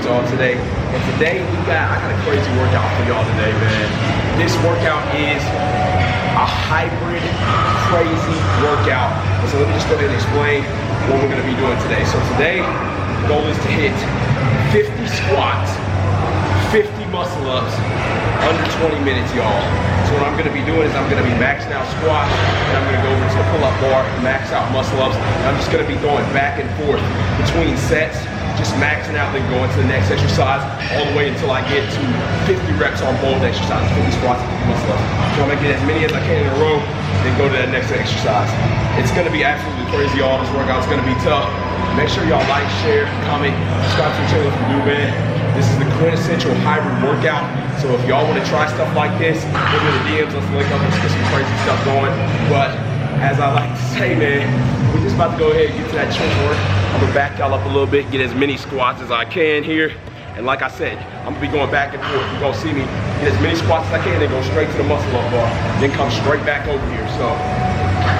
y'all today. And today I got a crazy workout for y'all today, man. This workout is a hybrid, crazy workout. So let me just go ahead and explain what we're gonna be doing today. So today, the goal is to hit 50 squats, 50 muscle ups, under 20 minutes, y'all. So what I'm gonna be doing is I'm gonna be maxing out squats, and I'm gonna go over to the pull-up bar, max out muscle ups, and I'm just gonna be going back and forth between sets, just maxing out, then going to the next exercise, all the way until I get to 50 reps on both exercises, 50 squats and 50 muscle ups. So I'm gonna get as many as I can in a row, then go to that next exercise. It's gonna be absolutely crazy, y'all. This workout's gonna be tough. Make sure y'all like, share, comment, subscribe to the channel if you're new, man. This is the quintessential hybrid workout. So if y'all want to try stuff like this, hit me in the DMs, let's link up, let's get some crazy stuff going. But as I like to say, man, we're just about to go ahead and get to that chest work. I'm gonna back y'all up a little bit, get as many squats as I can here. And like I said, I'm gonna be going back and forth. You're gonna see me get as many squats as I can, then go straight to the muscle up bar, then come straight back over here. So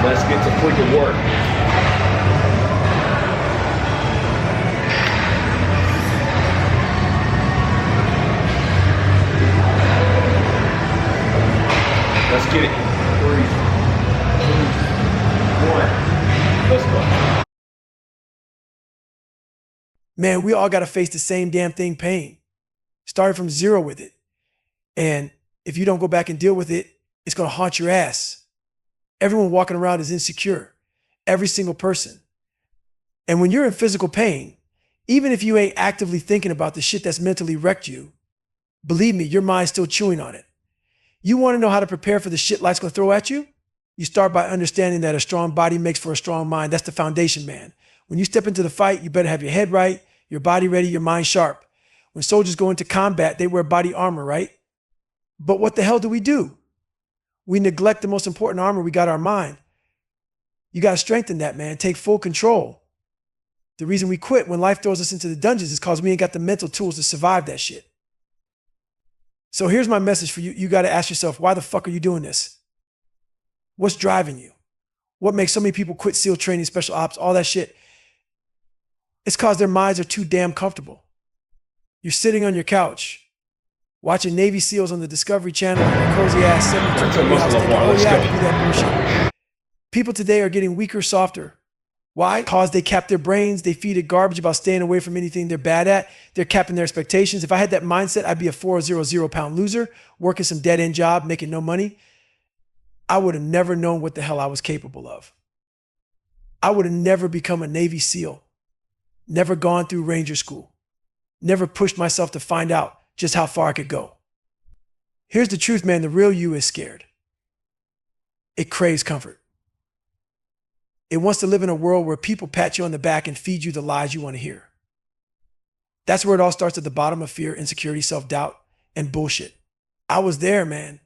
let's get to freaking work. Let's get it. 3, 2, 1. Let's go. Man, we all got to face the same damn thing, pain. Started from zero with it. And if you don't go back and deal with it, it's going to haunt your ass. Everyone walking around is insecure. Every single person. And when you're in physical pain, even if you ain't actively thinking about the shit that's mentally wrecked you, believe me, your mind's still chewing on it. You want to know how to prepare for the shit life's going to throw at you? You start by understanding that a strong body makes for a strong mind. That's the foundation, man. When you step into the fight, you better have your head right, your body ready, your mind sharp. When soldiers go into combat, they wear body armor, right? But what the hell do? We neglect the most important armor we got, our mind. You got to strengthen that, man. Take full control. The reason we quit when life throws us into the dungeons is because we ain't got the mental tools to survive that shit. So here's my message for you. You got to ask yourself, why the fuck are you doing this? What's driving you? What makes so many people quit SEAL training, special ops, all that shit? It's because their minds are too damn comfortable. You're sitting on your couch, watching Navy SEALs on the Discovery Channel in their cozy ass 72 house thinking, oh yeah, I can do that bullshit. People today are getting weaker, softer. Why? Because they cap their brains. They feed it garbage about staying away from anything they're bad at. They're capping their expectations. If I had that mindset, I'd be a 400 pound loser, working some dead end job, making no money. I would have never known what the hell I was capable of. I would have never become a Navy SEAL, never gone through Ranger School, never pushed myself to find out just how far I could go. Here's the truth, man. The real you is scared. It craves comfort. It wants to live in a world where people pat you on the back and feed you the lies you want to hear. That's where it all starts, at the bottom of fear, insecurity, self-doubt, and bullshit. I was there, man.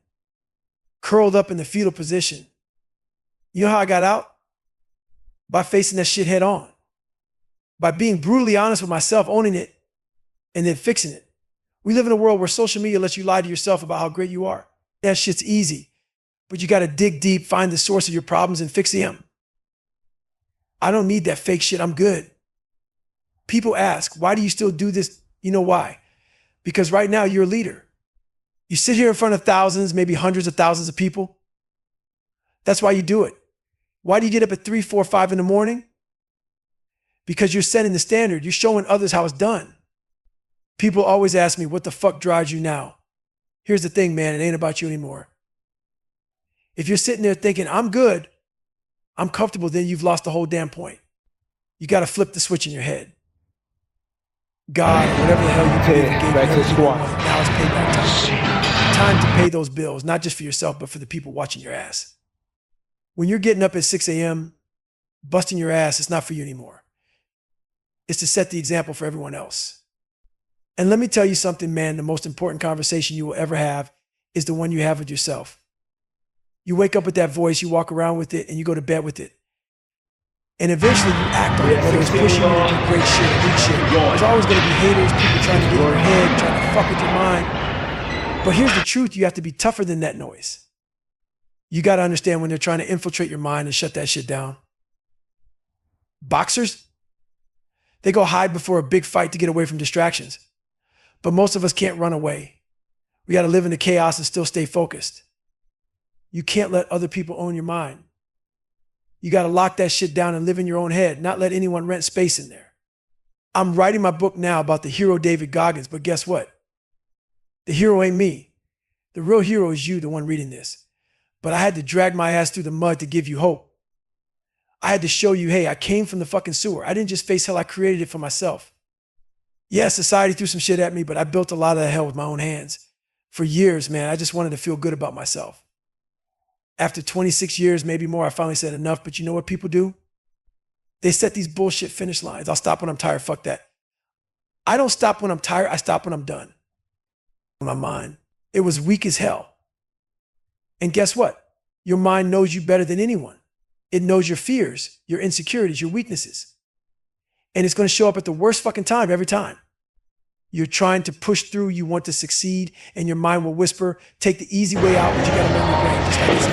Curled up in the fetal position. You know how I got out? By facing that shit head on. By being brutally honest with myself, owning it, and then fixing it. We live in a world where social media lets you lie to yourself about how great you are. That shit's easy. But you got to dig deep, find the source of your problems, and fix them. I don't need that fake shit. I'm good. People ask, why do you still do this? You know why? Because right now you're a leader. You sit here in front of thousands, maybe hundreds of thousands of people. That's why you do it. Why do you get up at 3, 4, 5 in the morning? Because you're setting the standard. You're showing others how it's done. People always ask me, what the fuck drives you now? Here's the thing, man. It ain't about you anymore. If you're sitting there thinking, I'm good, I'm comfortable, then you've lost the whole damn point. You got to flip the switch in your head. God, whatever the hell you paid, gave back to squat. Now it's payback time. Time to pay those bills, not just for yourself, but for the people watching your ass. When you're getting up at 6 a.m., busting your ass, it's not for you anymore. It's to set the example for everyone else. And let me tell you something, man, the most important conversation you will ever have is the one you have with yourself. You wake up with that voice, you walk around with it, and you go to bed with it. And eventually you act on it, whether it's pushing you to do great shit, big shit. There's always going to be haters, people trying to get in your head, trying to fuck with your mind. But here's the truth, you have to be tougher than that noise. You got to understand when they're trying to infiltrate your mind and shut that shit down. Boxers, they go hide before a big fight to get away from distractions. But most of us can't run away. We got to live in the chaos and still stay focused. You can't let other people own your mind. You got to lock that shit down and live in your own head, not let anyone rent space in there. I'm writing my book now about the hero David Goggins, but guess what? The hero ain't me. The real hero is you, the one reading this. But I had to drag my ass through the mud to give you hope. I had to show you, hey, I came from the fucking sewer. I didn't just face hell, I created it for myself. Yeah, society threw some shit at me, but I built a lot of that hell with my own hands. For years, man, I just wanted to feel good about myself. After 26 years, maybe more, I finally said enough, but you know what people do? They set these bullshit finish lines. I'll stop when I'm tired, fuck that. I don't stop when I'm tired, I stop when I'm done. My mind, it was weak as hell. And guess what? Your mind knows you better than anyone. It knows your fears, your insecurities, your weaknesses. And it's going to show up at the worst fucking time every time. You're trying to push through, you want to succeed, and your mind will whisper, take the easy way out, but you got to learn your brain, just like it's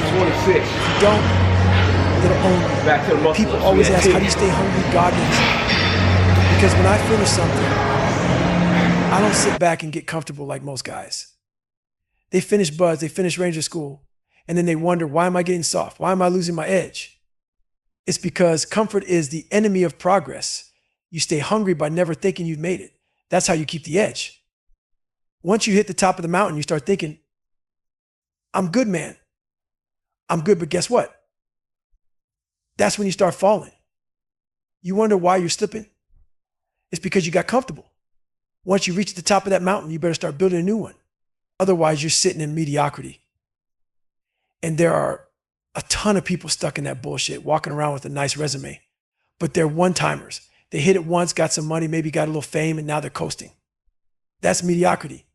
26. If you don't, it'll own you. Back to the muscle. People always ask, how do you stay hungry, Goggins? Because when I finish something, I don't sit back and get comfortable like most guys. They finish buds, they finish Ranger School, and then they wonder, why am I getting soft? Why am I losing my edge? It's because comfort is the enemy of progress. You stay hungry by never thinking you've made it. That's how you keep the edge. Once you hit the top of the mountain, you start thinking, I'm good, man. I'm good, but guess what? That's when you start falling. You wonder why you're slipping? It's because you got comfortable. Once you reach the top of that mountain, you better start building a new one. Otherwise, you're sitting in mediocrity. And there are a ton of people stuck in that bullshit, walking around with a nice resume, but they're one-timers. They hit it once, got some money, maybe got a little fame, and now they're coasting. That's mediocrity.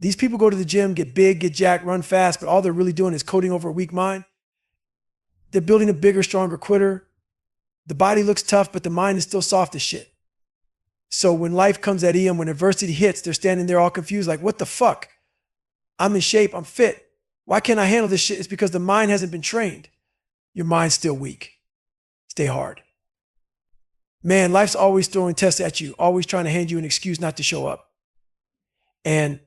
These people go to the gym, get big, get jacked, run fast, but all they're really doing is coding over a weak mind. They're building a bigger, stronger quitter. The body looks tough, but the mind is still soft as shit. So when life comes at them, when adversity hits, they're standing there all confused, like, what the fuck? I'm in shape, I'm fit. Why can't I handle this shit? It's because the mind hasn't been trained. Your mind's still weak. Stay hard. Man, life's always throwing tests at you, always trying to hand you an excuse not to show up. And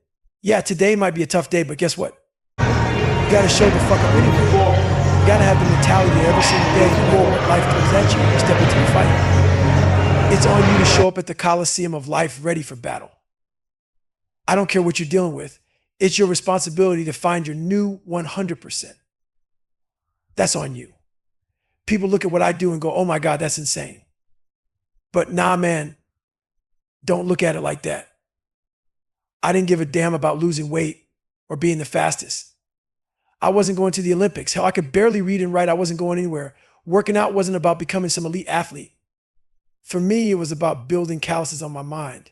yeah, today might be a tough day, but guess what? You gotta show the fuck up anyway. You gotta have the mentality that every single day, no matter what life throws at you, you step into the fight. It's on you to show up at the Coliseum of life ready for battle. I don't care what you're dealing with. It's your responsibility to find your new 100%. That's on you. People look at what I do and go, oh my God, that's insane. But nah, man, don't look at it like that. I didn't give a damn about losing weight or being the fastest. I wasn't going to the Olympics. Hell, I could barely read and write. I wasn't going anywhere. Working out wasn't about becoming some elite athlete. For me, it was about building calluses on my mind.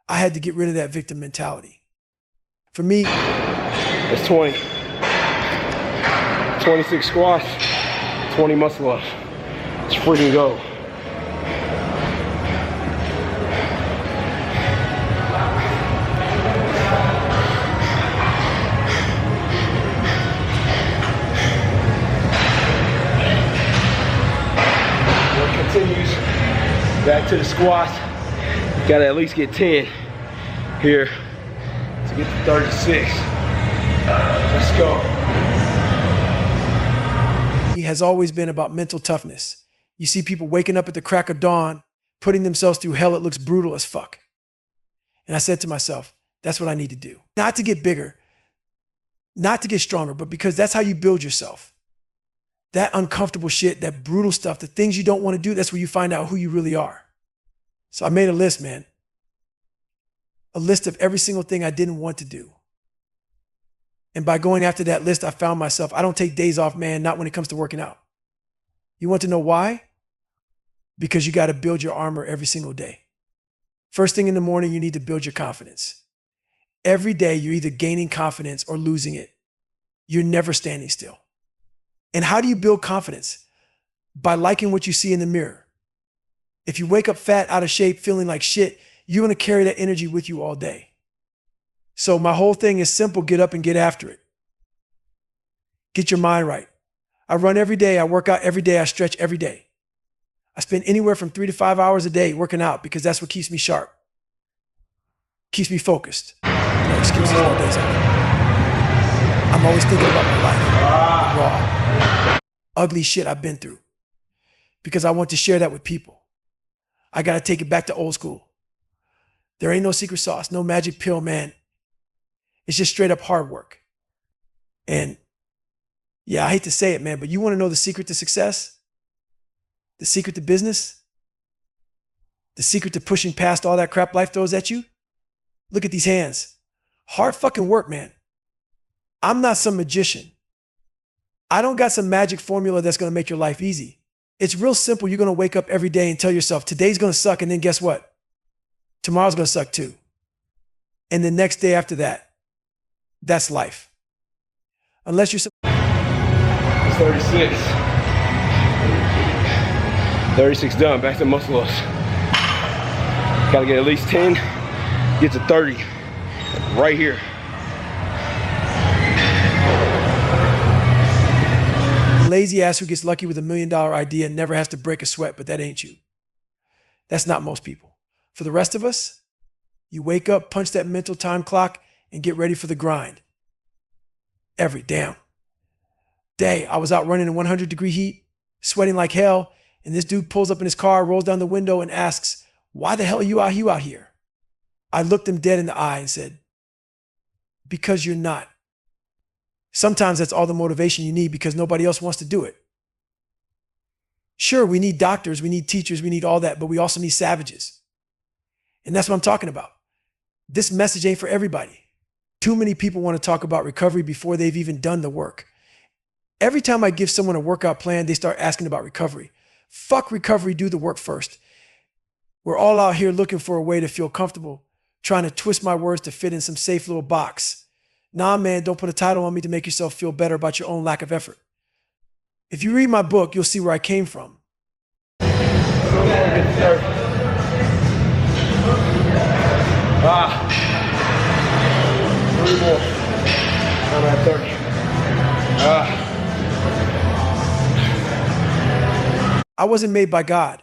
I had to get rid of that victim mentality. For me, it's 20. 26 squats, 20 muscle ups. Let's freaking go. Work continues. Back to the squats. Gotta at least get 10 here to get to 36. Let's go. He has always been about mental toughness. You see people waking up at the crack of dawn, putting themselves through hell. It looks brutal as fuck. And I said to myself, that's what I need to do. Not to get bigger, not to get stronger, but because that's how you build yourself. That uncomfortable shit, that brutal stuff, the things you don't want to do, that's where you find out who you really are. So I made a list, man. A list of every single thing I didn't want to do. And by going after that list, I found myself, I don't take days off, man, not when it comes to working out. You want to know why? Because you got to build your armor every single day. First thing in the morning, you need to build your confidence. Every day, you're either gaining confidence or losing it. You're never standing still. And how do you build confidence? By liking what you see in the mirror. If you wake up fat, out of shape, feeling like shit, you're going to carry that energy with you all day. So my whole thing is simple. Get up and get after it. Get your mind right. I run every day. I work out every day. I stretch every day. I spend anywhere from 3 to 5 hours a day working out because that's what keeps me sharp. Keeps me focused. No excuses, no days off. I'm always thinking about my life. Raw. Ugly shit I've been through. Because I want to share that with people. I got to take it back to old school. There ain't no secret sauce, no magic pill, man. It's just straight up hard work. And yeah, I hate to say it, man, but you want to know the secret to success? The secret to business? The secret to pushing past all that crap life throws at you? Look at these hands. Hard fucking work, man. I'm not some magician. I don't got some magic formula that's going to make your life easy. It's real simple. You're going to wake up every day and tell yourself, today's going to suck, and then guess what? Tomorrow's going to suck too. And the next day after that, that's life. Unless you're... 36. 36 done, back to muscle ups. Gotta get at least 10, get to 30, right here. Lazy ass who gets lucky with $1 million idea and never has to break a sweat, but that ain't you. That's not most people. For the rest of us, you wake up, punch that mental time clock, and get ready for the grind. Every damn day, I was out running in 100-degree heat, sweating like hell, and this dude pulls up in his car, rolls down the window, and asks, "Why the hell are you out here?" I looked him dead in the eye and said, "Because you're not." Sometimes that's all the motivation you need because nobody else wants to do it. Sure, we need doctors, we need teachers, we need all that, but we also need savages. And that's what I'm talking about. This message ain't for everybody. Too many people want to talk about recovery before they've even done the work. Every time I give someone a workout plan, they start asking about recovery. Fuck recovery, do the work first. We're all out here looking for a way to feel comfortable, trying to twist my words to fit in some safe little box. Nah, man, don't put a title on me to make yourself feel better about your own lack of effort. If you read my book, you'll see where I came from. Three more. I'm at 30. I wasn't made by God.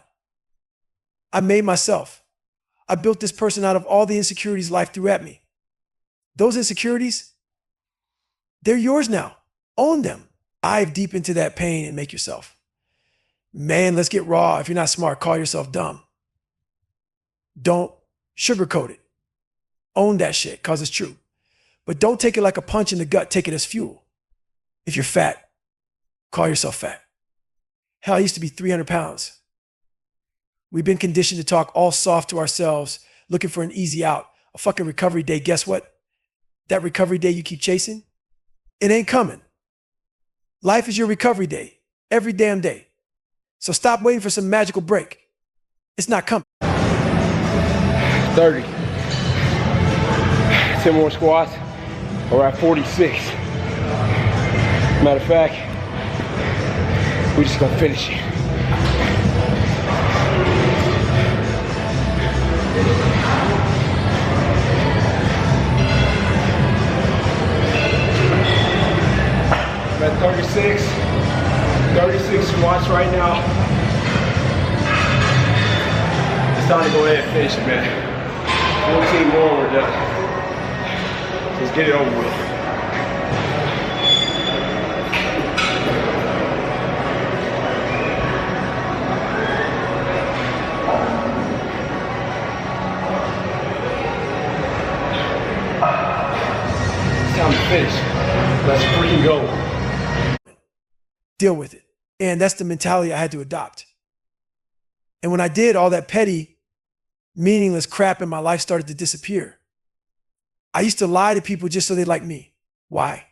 I made myself. I built this person out of all the insecurities life threw at me. Those insecurities, they're yours now. Own them. Dive deep into that pain and make yourself. Man, let's get raw. If you're not smart, call yourself dumb. Don't sugarcoat it. Own that shit, cause it's true. But don't take it like a punch in the gut. Take it as fuel. If you're fat, call yourself fat. Hell, I used to be 300 pounds. We've been conditioned to talk all soft to ourselves, looking for an easy out, a fucking recovery day. Guess what? That recovery day you keep chasing, it ain't coming. Life is your recovery day, every damn day. So stop waiting for some magical break. It's not coming. 30. 10 more squats. We're at 46. Matter of fact, we're just gonna finish it. I'm at 36. 36 squats right now. It's time to go ahead and finish it, man. 14 more, we're done. Let's get it over with. It's time to finish. Let's freaking go. Deal with it. And that's the mentality I had to adopt. And when I did, all that petty, meaningless crap in my life started to disappear. I used to lie to people just so they liked me. Why?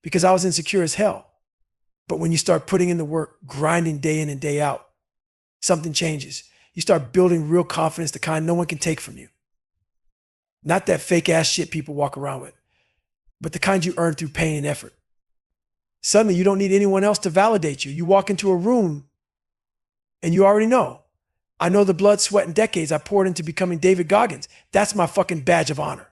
Because I was insecure as hell. But when you start putting in the work, grinding day in and day out, something changes. You start building real confidence, the kind no one can take from you. Not that fake ass shit people walk around with, but the kind you earn through pain and effort. Suddenly, you don't need anyone else to validate you. You walk into a room and you already know. I know the blood, sweat, and decades I poured into becoming David Goggins. That's my fucking badge of honor.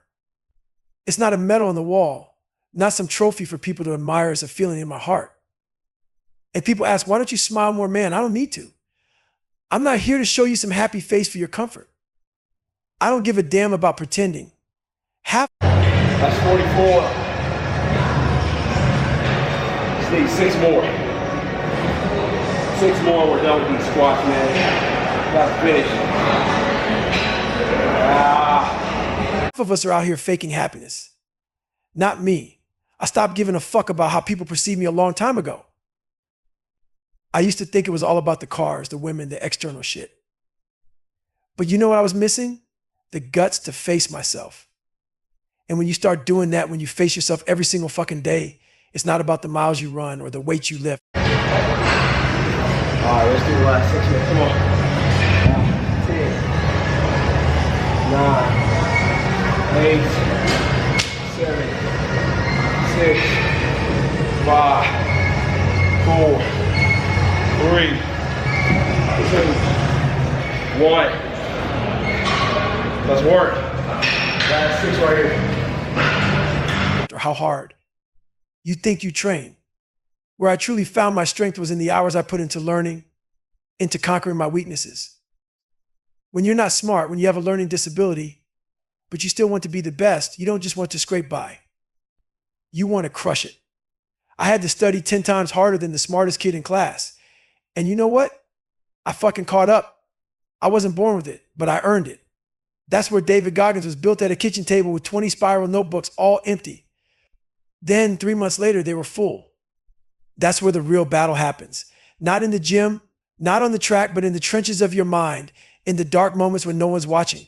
It's not a medal on the wall, not some trophy for people to admire. It's a feeling in my heart. And people ask, why don't you smile more, man? I don't need to. I'm not here to show you some happy face for your comfort. I don't give a damn about pretending. That's 44. Just need 6 more. 6 more, we're done with these squats, man. Gotta finish. Half of us are out here faking happiness. Not me. I stopped giving a fuck about how people perceive me a long time ago. I used to think it was all about the cars, the women, the external shit. But you know what I was missing? The guts to face myself. And when you start doing that, when you face yourself every single fucking day, it's not about the miles you run or the weight you lift. All right, let's do the last 6 minutes. Come on. 10, 9, 8, 7, 6, 5, 4, 3, 2, 1. Let's work. Last 6 right here. Or how hard you think you train. Where I truly found my strength was in the hours I put into learning, into conquering my weaknesses. When you're not smart, when you have a learning disability, but you still want to be the best, you don't just want to scrape by. You want to crush it. I had to study 10 times harder than the smartest kid in class. And you know what? I fucking caught up. I wasn't born with it, but I earned it. That's where David Goggins was built at a kitchen table with 20 spiral notebooks, all empty. Then 3 months later, they were full. That's where the real battle happens. Not in the gym, not on the track, but in the trenches of your mind, in the dark moments when no one's watching.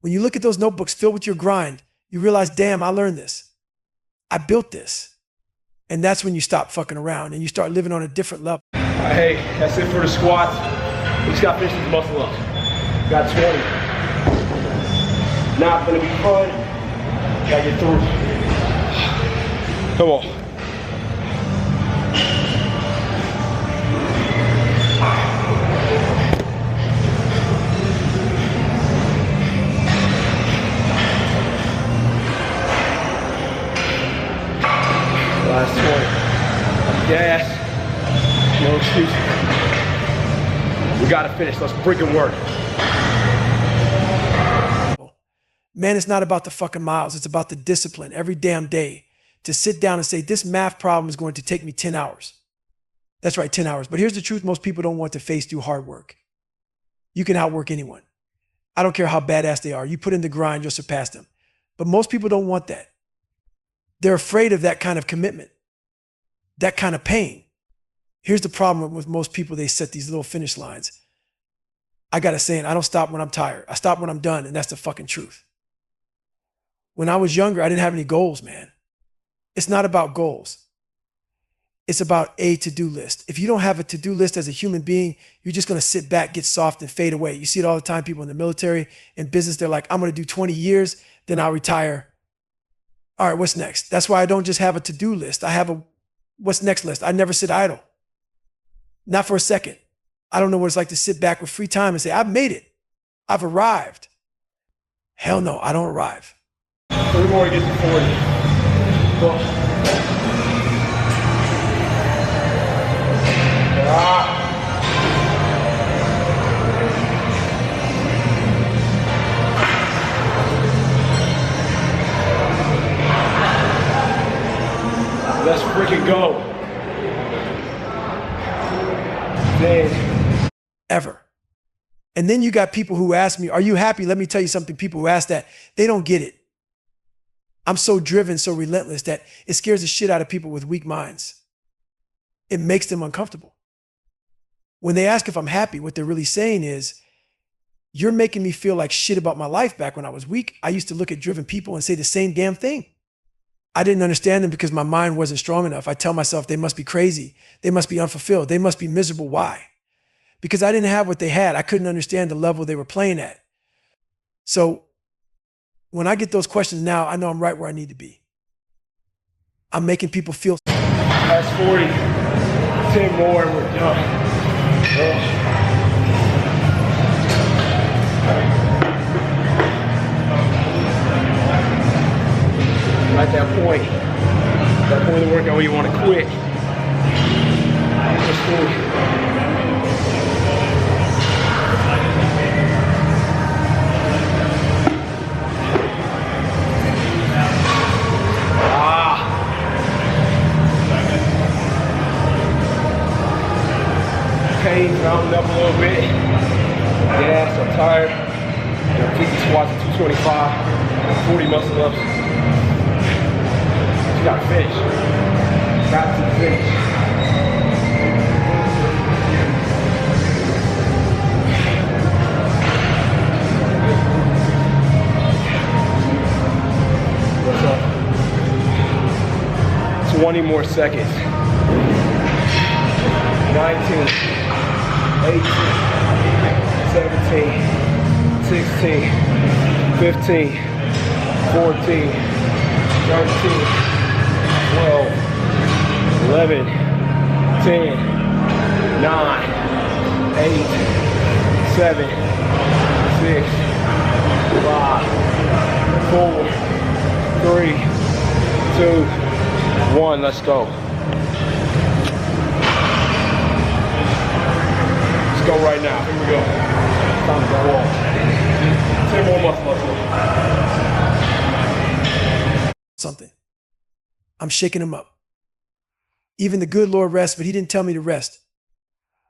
When you look at those notebooks filled with your grind, you realize, damn, I learned this. I built this. And that's when you stop fucking around and you start living on a different level. Hey, that's it for the squats. We just got to finish these muscle ups. Got 20. Not gonna be fun. Gotta get through. Come on. Last 20. Gas. No excuses. We gotta finish. Let's freaking work. Man, it's not about the fucking miles. It's about the discipline every damn day to sit down and say, this math problem is going to take me 10 hours. That's right, 10 hours. But here's the truth. Most people don't want to face through hard work. You can outwork anyone. I don't care how badass they are. You put in the grind, you'll surpass them. But most people don't want that. They're afraid of that kind of commitment, that kind of pain. Here's the problem with most people. They set these little finish lines. I got a saying, I don't stop when I'm tired. I stop when I'm done. And that's the fucking truth. When I was younger, I didn't have any goals, man. It's not about goals. It's about a to-do list. If you don't have a to-do list as a human being, you're just going to sit back, get soft, and fade away. You see it all the time. People in the military, in business, they're like, I'm going to do 20 years, then I'll retire. All right, what's next? That's why I don't just have a to-do list. I have a what's next list. I never sit idle. Not for a second. I don't know what it's like to sit back with free time and say, I've made it. I've arrived. Hell no, I don't arrive. 3 more to get to 40. Go. Let's freaking go. Man. Ever. And then you got people who ask me, are you happy? Let me tell you something. People who ask that, they don't get it. I'm so driven, so relentless that it scares the shit out of people with weak minds. It makes them uncomfortable. When they ask if I'm happy, what they're really saying is, you're making me feel like shit about my life back when I was weak. I used to look at driven people and say the same damn thing. I didn't understand them because my mind wasn't strong enough. I tell myself they must be crazy. They must be unfulfilled. They must be miserable. Why? Because I didn't have what they had. I couldn't understand the level they were playing at. So when I get those questions now, I know I'm right where I need to be. I'm making people feel. That's 40. 10 more and we're done. At that point of the workout where you want to quit. Let's do it. up a little bit. Yes, I'm tired. 50 squats at 225, 40 muscle ups. You gotta finish. Got to finish. What's up? 20 more seconds. 19, 18, 17, 16, 15, 14, 13, 12, 11, 10, 9, 8, 7, 6, 5, 4, 3, 2, 1. Let's go. Let's go right now. Here we go. Time to go off. 10 more muscle ups. Something. I'm shaking him up. Even the good Lord rests, but he didn't tell me to rest.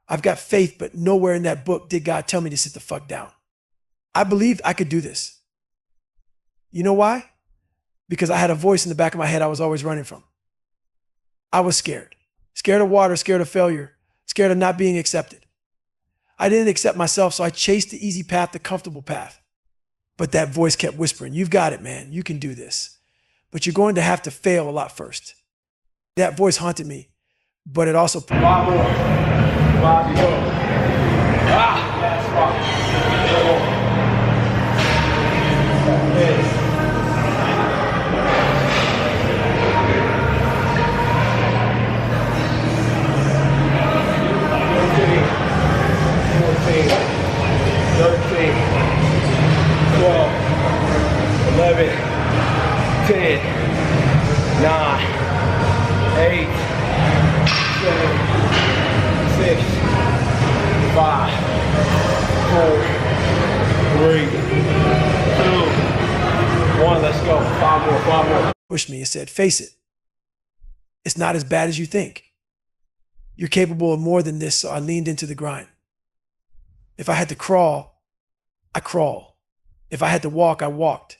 I've got faith, but nowhere in that book did God tell me to sit the fuck down. I believed I could do this. You know why? Because I had a voice in the back of my head I was always running from. I was scared. Scared of water, scared of failure, scared of not being accepted. I didn't accept myself, so I chased the easy path, the comfortable path. But that voice kept whispering, you've got it, man. You can do this. But you're going to have to fail a lot first. That voice haunted me, but it also... 5 more. 5 to go. That's 5. Pushed me and said, face it. It's not as bad as you think. You're capable of more than this, so I leaned into the grind. If I had to crawl, I crawled. If I had to walk, I walked.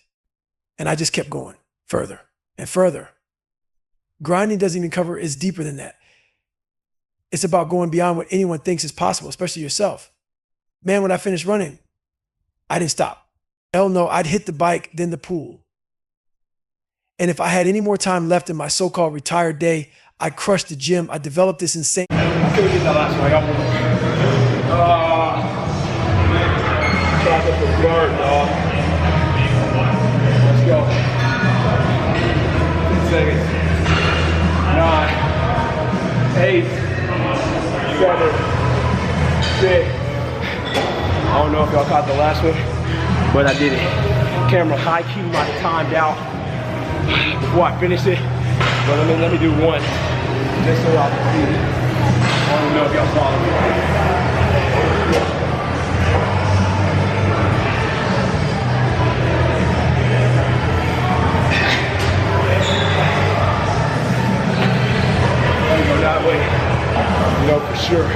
And I just kept going further and further. Grinding doesn't even cover, it's deeper than that. It's about going beyond what anyone thinks is possible, especially yourself. Man, when I finished running, I didn't stop. Hell no, I'd hit the bike, then the pool. And if I had any more time left in my so-called retired day, I'd crush the gym. I developed this insane... I couldn't get that last one. I got one. Try to put guard, dog. Let's go. 10 seconds. 9, 8, 7, 6. I don't know if y'all caught the last one, but I did it. Camera high key might have timed out before I finish it, but let me do one just so y'all can see it. I don't know if y'all follow me. Let me go that way. You know for sure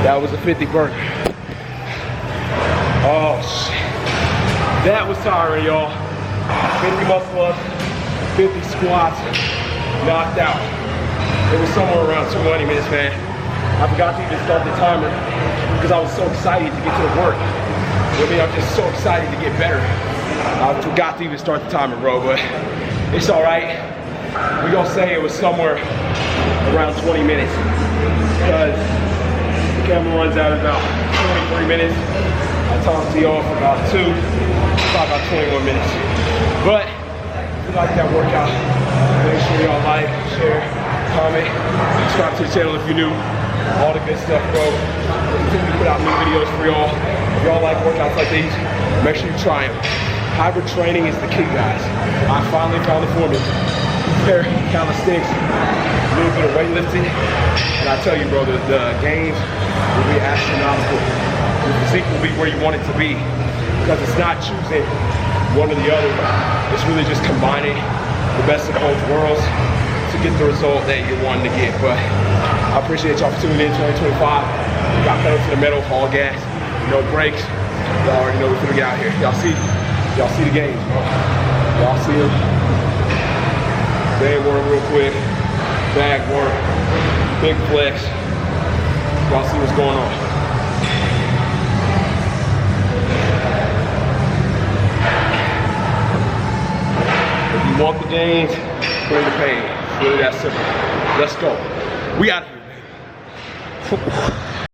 that was a 50 burger. Oh shit, that was tiring, y'all. 50 muscle ups. 50 squats, knocked out. It was somewhere around 20 minutes, man. I forgot to even start the timer because I was so excited to get to the work. I mean, I'm just so excited to get better. I forgot to even start the timer, bro, but it's all right. We're gonna say it was somewhere around 20 minutes because the camera runs out in about 23 minutes. I talked to y'all for about 2, about 21 minutes. But if you like that workout, make sure y'all like, share, comment, subscribe to the channel if you're new. All the good stuff, bro. We'll continue to put out new videos for y'all. If y'all like workouts like these, make sure you try them. Hybrid training is the key, guys. I finally found the formula. Pair calisthenics, a little bit of weightlifting, and I tell you, bro, the gains will be astronomical. Your physique will be where you want it to be because it's not choosing one or the other. It's really just combining the best of both worlds to get the result that you're wanting to get. But I appreciate y'all for tuning in 2025. Got pedal to the metal, all gas, no brakes. Y'all already know we're gonna get out here. Y'all see the games, bro. Y'all see them? Band work real quick, bag work, big flex. Y'all see what's going on. If you want the gains, play the pain. It's really that simple. Let's go. We out here, baby.